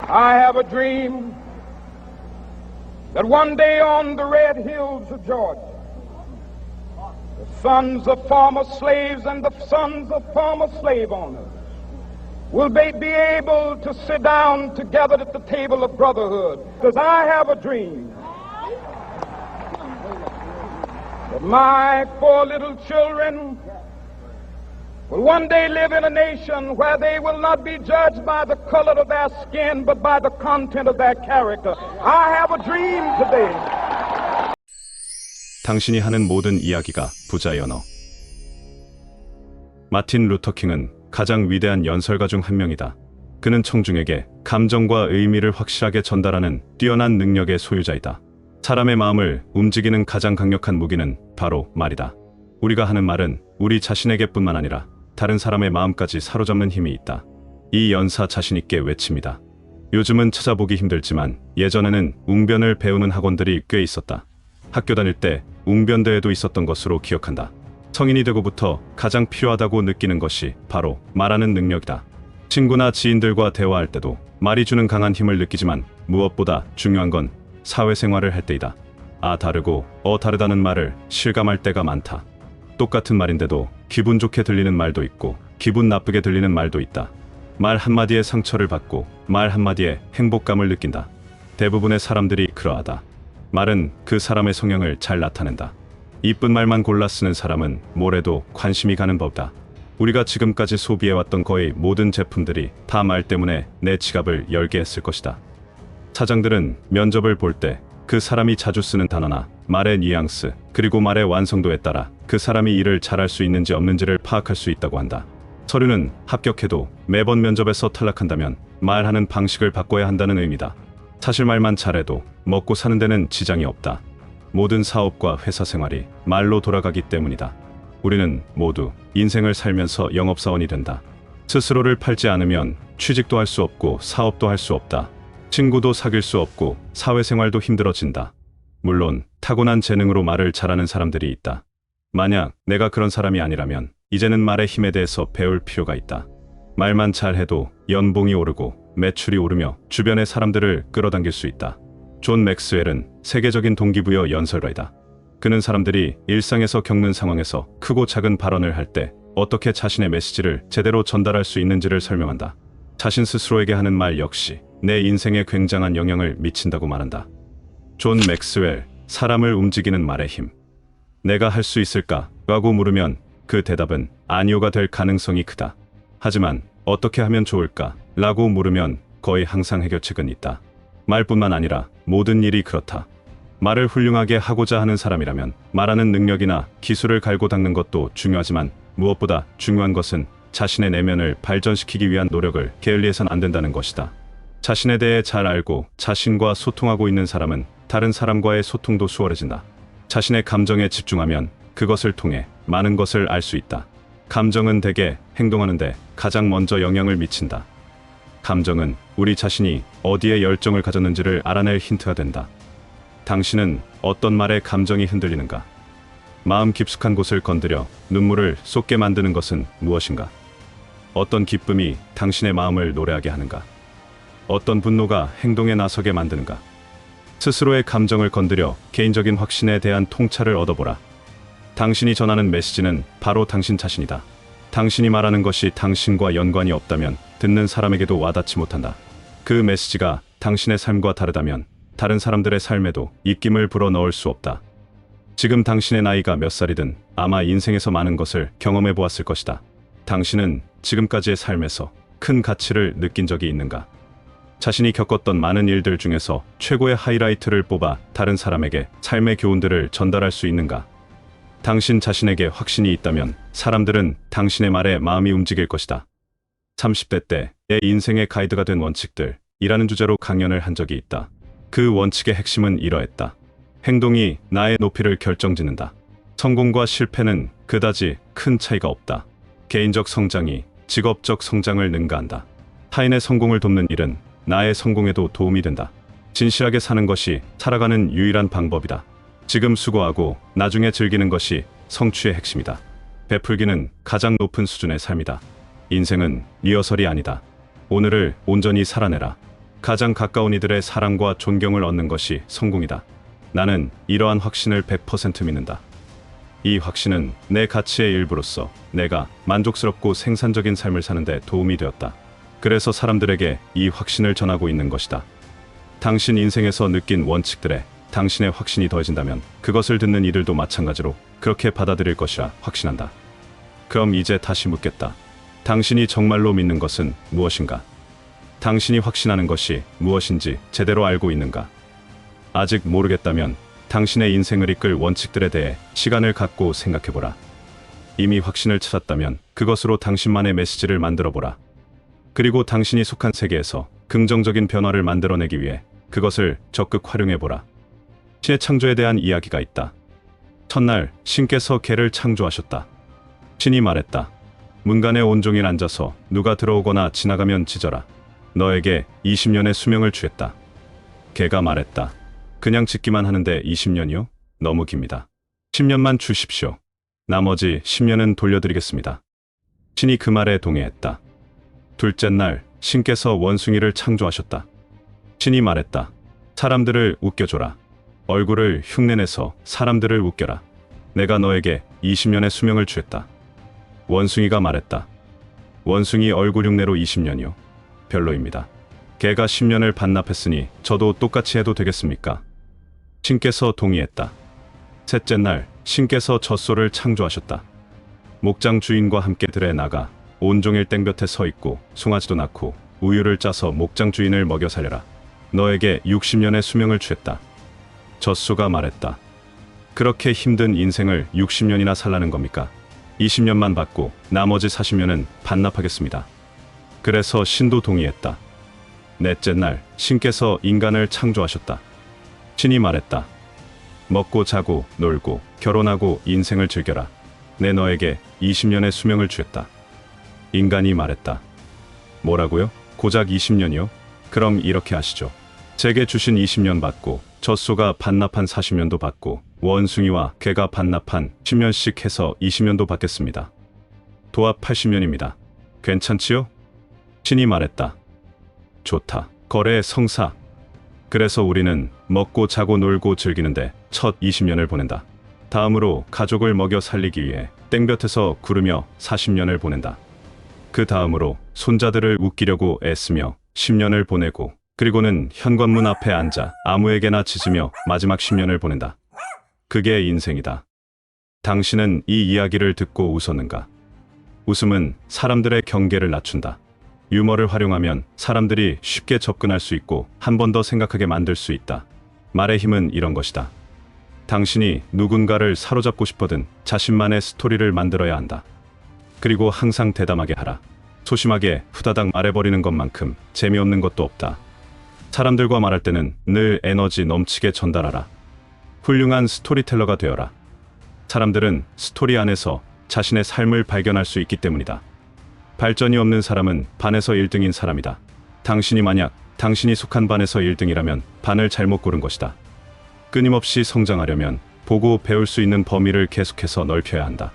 I have a dream that one day on the red hills of Georgia, the sons of former slaves and the sons of former slave owners will be able to sit down together at the table of brotherhood. Because I have a dream that my 4 little children will one day live in a nation where they will not be judged by the color of their skin, but by the content of their character. I have a dream today. 당신이 하는 모든 이야기가 부자의 언어. 마틴 루터 킹은 가장 위대한 연설가 중 한 명이다. 그는 청중에게 감정과 의미를 확실하게 전달하는 뛰어난 능력의 소유자이다. 사람의 마음을 움직이는 가장 강력한 무기는 바로 말이다. 우리가 하는 말은 우리 자신에게뿐만 아니라 다른 사람의 마음까지 사로잡는 힘이 있다. 이 연사 자신있게 외칩니다. 요즘은 찾아보기 힘들지만 예전에는 웅변을 배우는 학원들이 꽤 있었다. 학교 다닐 때 웅변대회도 있었던 것으로 기억한다. 성인이 되고부터 가장 필요하다고 느끼는 것이 바로 말하는 능력이다. 친구나 지인들과 대화할 때도 말이 주는 강한 힘을 느끼지만 무엇보다 중요한 건 사회생활을 할 때이다. 다르고 다르다는 말을 실감할 때가 많다. 똑같은 말인데도 기분 좋게 들리는 말도 있고 기분 나쁘게 들리는 말도 있다. 말 한마디에 상처를 받고 말 한마디에 행복감을 느낀다. 대부분의 사람들이 그러하다. 말은 그 사람의 성향을 잘 나타낸다. 이쁜 말만 골라 쓰는 사람은 뭐래도 관심이 가는 법이다. 우리가 지금까지 소비해왔던 거의 모든 제품들이 다 말 때문에 내 지갑을 열게 했을 것이다. 사장들은 면접을 볼 때 그 사람이 자주 쓰는 단어나 말의 뉘앙스, 그리고 말의 완성도에 따라 그 사람이 일을 잘할 수 있는지 없는지를 파악할 수 있다고 한다. 서류는 합격해도 매번 면접에서 탈락한다면 말하는 방식을 바꿔야 한다는 의미다. 사실 말만 잘해도 먹고 사는 데는 지장이 없다. 모든 사업과 회사 생활이 말로 돌아가기 때문이다. 우리는 모두 인생을 살면서 영업사원이 된다. 스스로를 팔지 않으면 취직도 할 수 없고 사업도 할 수 없다. 친구도 사귈 수 없고 사회생활도 힘들어진다. 물론 타고난 재능으로 말을 잘하는 사람들이 있다. 만약 내가 그런 사람이 아니라면 이제는 말의 힘에 대해서 배울 필요가 있다. 말만 잘해도 연봉이 오르고 매출이 오르며 주변의 사람들을 끌어당길 수 있다. 존 맥스웰은 세계적인 동기부여 연설가이다. 그는 사람들이 일상에서 겪는 상황에서 크고 작은 발언을 할 때 어떻게 자신의 메시지를 제대로 전달할 수 있는지를 설명한다. 자신 스스로에게 하는 말 역시 내 인생에 굉장한 영향을 미친다고 말한다. 존 맥스웰, 사람을 움직이는 말의 힘. 내가 할 수 있을까? 라고 물으면 그 대답은 아니오가 될 가능성이 크다. 하지만 어떻게 하면 좋을까? 라고 물으면 거의 항상 해결책은 있다. 말뿐만 아니라 모든 일이 그렇다. 말을 훌륭하게 하고자 하는 사람이라면 말하는 능력이나 기술을 갈고 닦는 것도 중요하지만 무엇보다 중요한 것은 자신의 내면을 발전시키기 위한 노력을 게을리해선 안 된다는 것이다. 자신에 대해 잘 알고 자신과 소통하고 있는 사람은 다른 사람과의 소통도 수월해진다. 자신의 감정에 집중하면 그것을 통해 많은 것을 알 수 있다. 감정은 대개 행동하는데 가장 먼저 영향을 미친다. 감정은 우리 자신이 어디에 열정을 가졌는지를 알아낼 힌트가 된다. 당신은 어떤 말에 감정이 흔들리는가? 마음 깊숙한 곳을 건드려 눈물을 쏟게 만드는 것은 무엇인가? 어떤 기쁨이 당신의 마음을 노래하게 하는가? 어떤 분노가 행동에 나서게 만드는가? 스스로의 감정을 건드려 개인적인 확신에 대한 통찰을 얻어보라. 당신이 전하는 메시지는 바로 당신 자신이다. 당신이 말하는 것이 당신과 연관이 없다면 듣는 사람에게도 와닿지 못한다. 그 메시지가 당신의 삶과 다르다면 다른 사람들의 삶에도 입김을 불어넣을 수 없다. 지금 당신의 나이가 몇 살이든 아마 인생에서 많은 것을 경험해 보았을 것이다. 당신은 지금까지의 삶에서 큰 가치를 느낀 적이 있는가? 자신이 겪었던 많은 일들 중에서 최고의 하이라이트를 뽑아 다른 사람에게 삶의 교훈들을 전달할 수 있는가? 당신 자신에게 확신이 있다면 사람들은 당신의 말에 마음이 움직일 것이다. 30대 때 내 인생의 가이드가 된 원칙들이라는 주제로 강연을 한 적이 있다. 그 원칙의 핵심은 이러했다. 행동이 나의 높이를 결정짓는다. 성공과 실패는 그다지 큰 차이가 없다. 개인적 성장이 직업적 성장을 능가한다. 타인의 성공을 돕는 일은 나의 성공에도 도움이 된다. 진실하게 사는 것이 살아가는 유일한 방법이다. 지금 수고하고 나중에 즐기는 것이 성취의 핵심이다. 베풀기는 가장 높은 수준의 삶이다. 인생은 리허설이 아니다. 오늘을 온전히 살아내라. 가장 가까운 이들의 사랑과 존경을 얻는 것이 성공이다. 나는 이러한 확신을 100% 믿는다. 이 확신은 내 가치의 일부로서 내가 만족스럽고 생산적인 삶을 사는데 도움이 되었다. 그래서 사람들에게 이 확신을 전하고 있는 것이다. 당신 인생에서 느낀 원칙들에 당신의 확신이 더해진다면 그것을 듣는 이들도 마찬가지로 그렇게 받아들일 것이라 확신한다. 그럼 이제 다시 묻겠다. 당신이 정말로 믿는 것은 무엇인가? 당신이 확신하는 것이 무엇인지 제대로 알고 있는가? 아직 모르겠다면 당신의 인생을 이끌 원칙들에 대해 시간을 갖고 생각해보라. 이미 확신을 찾았다면 그것으로 당신만의 메시지를 만들어보라. 그리고 당신이 속한 세계에서 긍정적인 변화를 만들어내기 위해 그것을 적극 활용해보라. 신의 창조에 대한 이야기가 있다. 첫날 신께서 개를 창조하셨다. 신이 말했다. 문간에 온종일 앉아서 누가 들어오거나 지나가면 짖어라. 너에게 20년의 수명을 주겠다. 개가 말했다. 그냥 짖기만 하는데 20년이요? 너무 깁니다. 10년만 주십시오. 나머지 10년은 돌려드리겠습니다. 신이 그 말에 동의했다. 둘째 날 신께서 원숭이를 창조하셨다. 신이 말했다. 사람들을 웃겨줘라. 얼굴을 흉내내서 사람들을 웃겨라. 내가 너에게 20년의 수명을 주겠다. 원숭이가 말했다. 원숭이 얼굴 흉내로 20년이요? 별로입니다. 개가 10년을 반납했으니 저도 똑같이 해도 되겠습니까? 신께서 동의했다. 셋째 날 신께서 젖소를 창조하셨다. 목장 주인과 함께 들에 나가 온종일 땡볕에 서 있고 송아지도 낳고 우유를 짜서 목장 주인을 먹여 살려라. 너에게 60년의 수명을 주겠다. 젖소가 말했다. 그렇게 힘든 인생을 60년이나 살라는 겁니까? 20년만 받고 나머지 40년은 반납하겠습니다. 그래서 신도 동의했다. 넷째 날 신께서 인간을 창조하셨다. 신이 말했다. 먹고 자고 놀고 결혼하고 인생을 즐겨라. 내 너에게 20년의 수명을 주겠다. 인간이 말했다. 뭐라고요? 고작 20년이요? 그럼 이렇게 하시죠. 제게 주신 20년 받고 젖소가 반납한 40년도 받고 원숭이와 개가 반납한 10년씩 해서 20년도 받겠습니다. 도합 80년입니다. 괜찮지요? 신이 말했다. 좋다. 거래의 성사. 그래서 우리는 먹고 자고 놀고 즐기는데 첫 20년을 보낸다. 다음으로 가족을 먹여 살리기 위해 땡볕에서 구르며 40년을 보낸다. 그 다음으로 손자들을 웃기려고 애쓰며 10년을 보내고 그리고는 현관문 앞에 앉아 아무에게나 짖으며 마지막 10년을 보낸다. 그게 인생이다. 당신은 이 이야기를 듣고 웃었는가? 웃음은 사람들의 경계를 낮춘다. 유머를 활용하면 사람들이 쉽게 접근할 수 있고 한 번 더 생각하게 만들 수 있다. 말의 힘은 이런 것이다. 당신이 누군가를 사로잡고 싶어든 자신만의 스토리를 만들어야 한다. 그리고 항상 대담하게 하라. 소심하게 후다닥 말해버리는 것만큼 재미없는 것도 없다. 사람들과 말할 때는 늘 에너지 넘치게 전달하라. 훌륭한 스토리텔러가 되어라. 사람들은 스토리 안에서 자신의 삶을 발견할 수 있기 때문이다. 발전이 없는 사람은 반에서 1등인 사람이다. 당신이 만약 당신이 속한 반에서 1등이라면 반을 잘못 고른 것이다. 끊임없이 성장하려면 보고 배울 수 있는 범위를 계속해서 넓혀야 한다.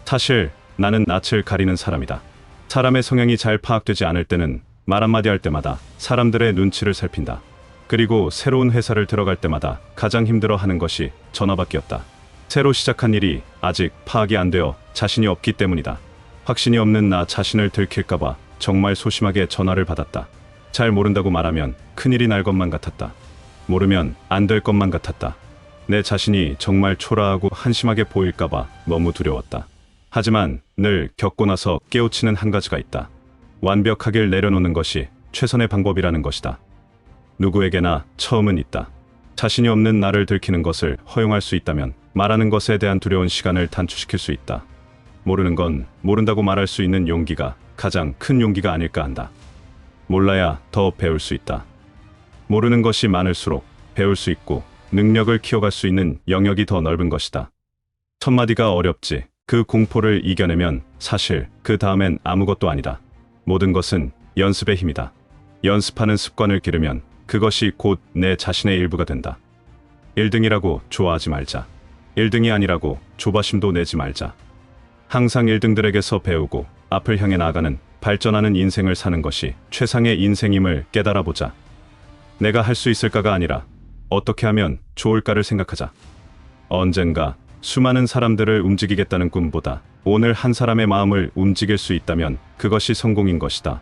사실 나는 낯을 가리는 사람이다. 사람의 성향이 잘 파악되지 않을 때는 말 한마디 할 때마다 사람들의 눈치를 살핀다. 그리고 새로운 회사를 들어갈 때마다 가장 힘들어하는 것이 전화받기였다. 새로 시작한 일이 아직 파악이 안 되어 자신이 없기 때문이다. 확신이 없는 나 자신을 들킬까봐 정말 소심하게 전화를 받았다. 잘 모른다고 말하면 큰일이 날 것만 같았다. 모르면 안 될 것만 같았다. 내 자신이 정말 초라하고 한심하게 보일까봐 너무 두려웠다. 하지만 늘 겪고 나서 깨우치는 한 가지가 있다. 완벽하길 내려놓는 것이 최선의 방법이라는 것이다. 누구에게나 처음은 있다. 자신이 없는 나를 들키는 것을 허용할 수 있다면 말하는 것에 대한 두려운 시간을 단축시킬 수 있다. 모르는 건 모른다고 말할 수 있는 용기가 가장 큰 용기가 아닐까 한다. 몰라야 더 배울 수 있다. 모르는 것이 많을수록 배울 수 있고 능력을 키워갈 수 있는 영역이 더 넓은 것이다. 첫 마디가 어렵지. 그 공포를 이겨내면 사실 그 다음엔 아무것도 아니다. 모든 것은 연습의 힘이다. 연습하는 습관을 기르면 그것이 곧 내 자신의 일부가 된다. 1등이라고 좋아하지 말자. 1등이 아니라고 조바심도 내지 말자. 항상 1등들에게서 배우고 앞을 향해 나아가는 발전하는 인생을 사는 것이 최상의 인생임을 깨달아보자. 내가 할 수 있을까가 아니라 어떻게 하면 좋을까를 생각하자. 언젠가 수많은 사람들을 움직이겠다는 꿈보다 오늘 한 사람의 마음을 움직일 수 있다면 그것이 성공인 것이다.